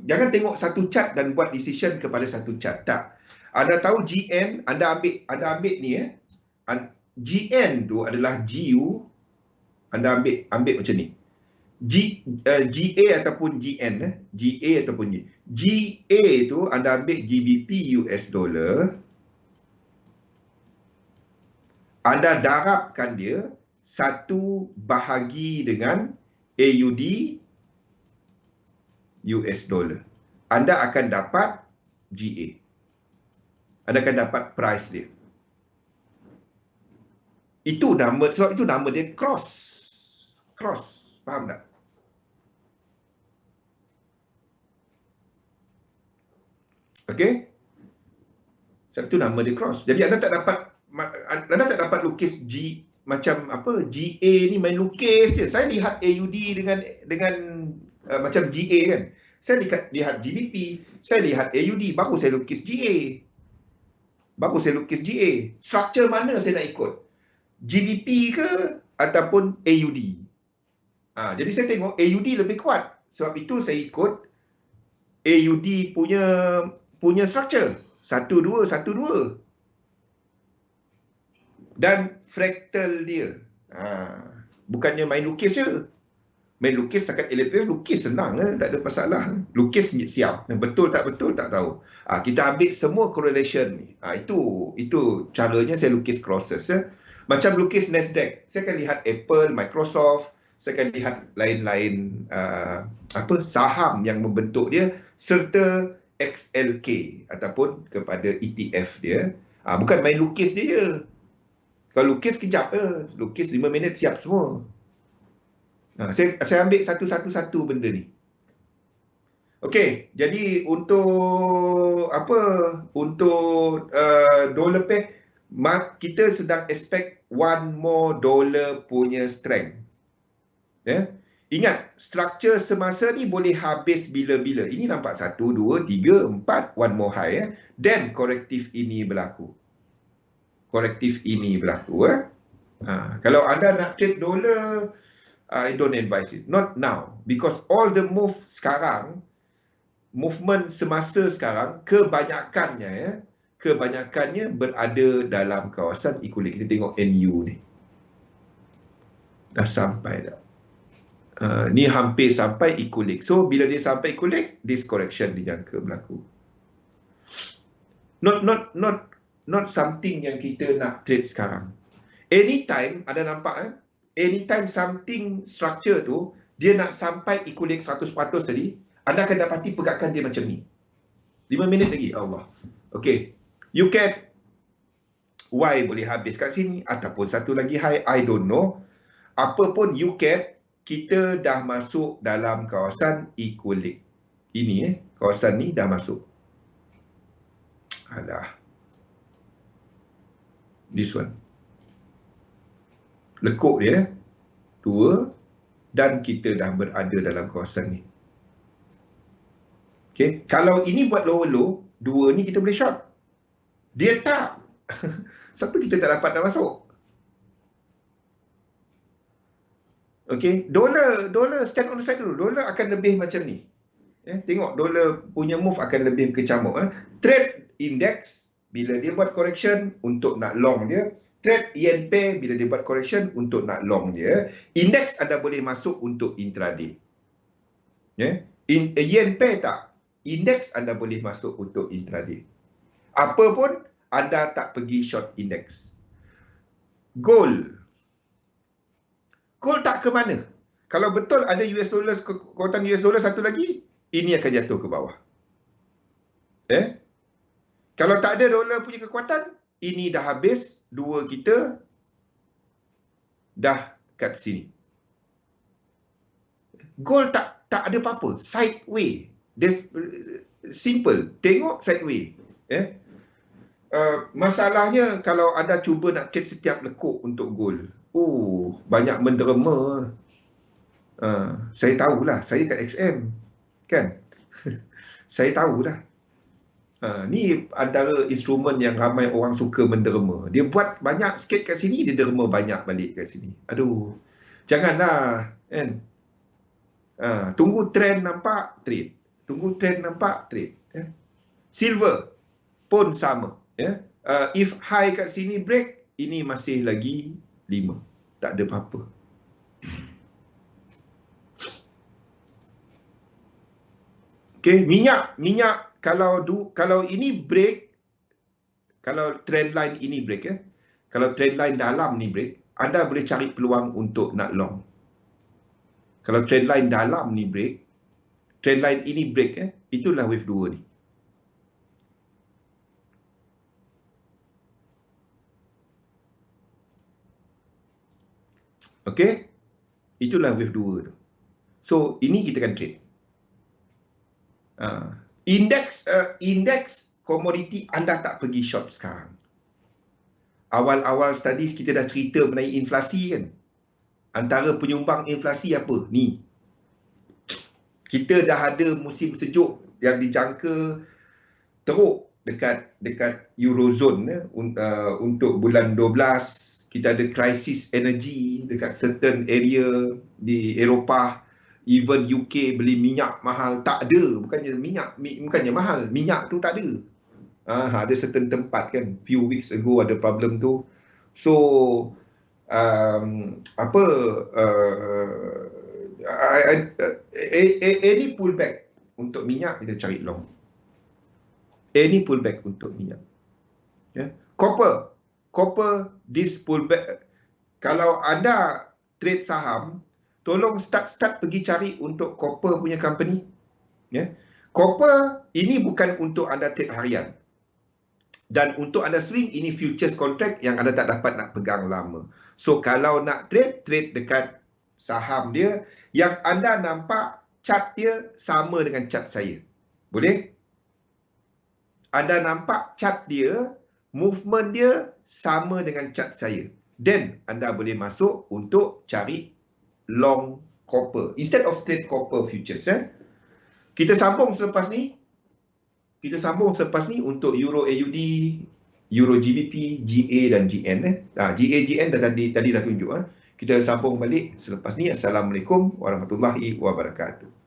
jangan tengok satu chart dan buat decision kepada satu chart. Tak. Anda tahu GN, anda ambil ni GN tu adalah GU, anda ambil macam ni. GA ataupun GN, GA ataupun GA tu anda ambil GBP US dollar, anda darabkan dia 1 bahagi dengan AUD US dollar. Anda akan dapat GA. Anda akan dapat price dia. Sebab itu nama dia cross. Faham tak? Okey? Sebab itu nama dia cross. Jadi anda tak dapat lukis macam apa GA ni main lukis je. Saya lihat AUD dengan macam GA kan. Saya lihat GBP, saya lihat AUD, baru saya lukis GA. Structure mana saya nak ikut? GBP ke ataupun AUD? Jadi saya tengok AUD lebih kuat. Sebab itu saya ikut AUD punya structure. 1-2, 1-2. Dan fractal dia. Bukannya main lukis je. Main lukis takat LPF, lukis senang, tak ada masalah. Lukis siap. Betul tak tahu. Kita ambil semua correlation ni. Itu caranya saya lukis crosses. Macam lukis Nasdaq. Saya akan lihat Apple, Microsoft, saya akan lihat lain-lain saham yang membentuk dia serta XLK ataupun kepada ETF dia. Bukan main lukis dia je. Kalau lukis kejap lukis 5 minit siap semua. Saya ambil satu benda ni. Okey, jadi untuk dollar pair, kita sedang expect one more dollar punya strength. Ingat, structure semasa ni boleh habis bila-bila. Ini nampak 1, 2, 3, 4, one more high. Then korektif ini berlaku. Kalau anda nak trade dollar, I don't advise it. Not now. Because all the move sekarang, movement semasa sekarang, kebanyakannya berada dalam kawasan equilibrium. Kita tengok NU ni. Dah sampai dah. Ni hampir sampai equilibrium. So, bila dia sampai equilibrium, this correction dijangka berlaku. Not something yang kita nak trade sekarang. Anytime, anda nampak anytime something structure tu, dia nak sampai equilibrium 100% tadi, anda akan dapati pergerakan dia macam ni. 5 minit lagi, Allah. Okay. You can, Y boleh habis kat sini, ataupun satu lagi high, I don't know. Apa pun you can, kita dah masuk dalam kawasan equilibrium. Ini kawasan ni dah masuk. Alah. This one. Lekuk dia 2 dan kita dah berada dalam kawasan ni. Okay. Kalau ini buat lower low, 2 ni kita boleh short. Dia tak. Satu kita tak dapat dah masuk. Okay. Dolar stand on the side dulu. Dolar akan lebih macam ni. Tengok dolar punya move akan lebih kecamuk. Trade index bila dia buat correction untuk nak long dia. Trade yen pair bila dia buat correction untuk nak long dia. Index anda boleh masuk untuk intraday. Yen pair tak. Index anda boleh masuk untuk intraday. Apa pun anda tak pergi short index. Gold. Gold tak ke mana? Kalau betul ada US dollar, kekuatan US dollar satu lagi, ini akan jatuh ke bawah. Kalau tak ada dolar punya kekuatan, ini dah habis, 2 kita dah kat sini. Gold tak ada apa-apa, sideway. Simple, tengok sideway. Masalahnya kalau anda cuba nak trade setiap lekuk untuk gold, banyak menderma. Saya tahulah, saya kat XM kan. Saya tahulah. Ni antara instrumen yang ramai orang suka menderma. Dia buat banyak sikit kat sini, dia derma banyak balik kat sini. Aduh, janganlah kan. Tunggu trend nampak, trade. Tunggu trend nampak, trade. Silver pun sama. If high kat sini break, ini masih lagi 5. Tak ada apa-apa. Okay, minyak kalau ini break, kalau trend line ini break, kalau trend line dalam ni break, anda boleh cari peluang untuk nak long. Kalau trend line dalam ni break, trend line ini break, itulah wave 2 ni. Okay, itulah wave 2 tu. So ini kita akan trade. Indeks komoditi anda tak pergi short sekarang. Awal-awal studies kita dah cerita mengenai inflasi kan. Antara penyumbang inflasi apa? Ni. Kita dah ada musim sejuk yang dijangka teruk dekat Eurozone untuk bulan 12. Kita ada krisis energi dekat certain area di Eropah. Even UK beli minyak mahal, tak ada. Bukannya mahal, minyak tu tak ada. Ada certain tempat kan, few weeks ago ada problem tu. So any pullback untuk minyak kita cari long. Any pullback untuk minyak. Copper this pullback. Kalau anda trade saham, tolong start pergi cari untuk copper punya company. Copper ini bukan untuk anda trade harian. Dan untuk anda swing, ini futures contract yang anda tak dapat nak pegang lama. So kalau nak trade dekat saham dia, yang anda nampak chart dia sama dengan chart saya. Boleh? Anda nampak chart dia, movement dia sama dengan chart saya. Then anda boleh masuk untuk cari long copper instead of trade copper futures. Kita sambung selepas ni. Untuk Euro AUD, Euro GBP, GA dan GN. GA GN tadi dah tunjuk. Kita sambung balik selepas ni. Assalamualaikum warahmatullahi wabarakatuh.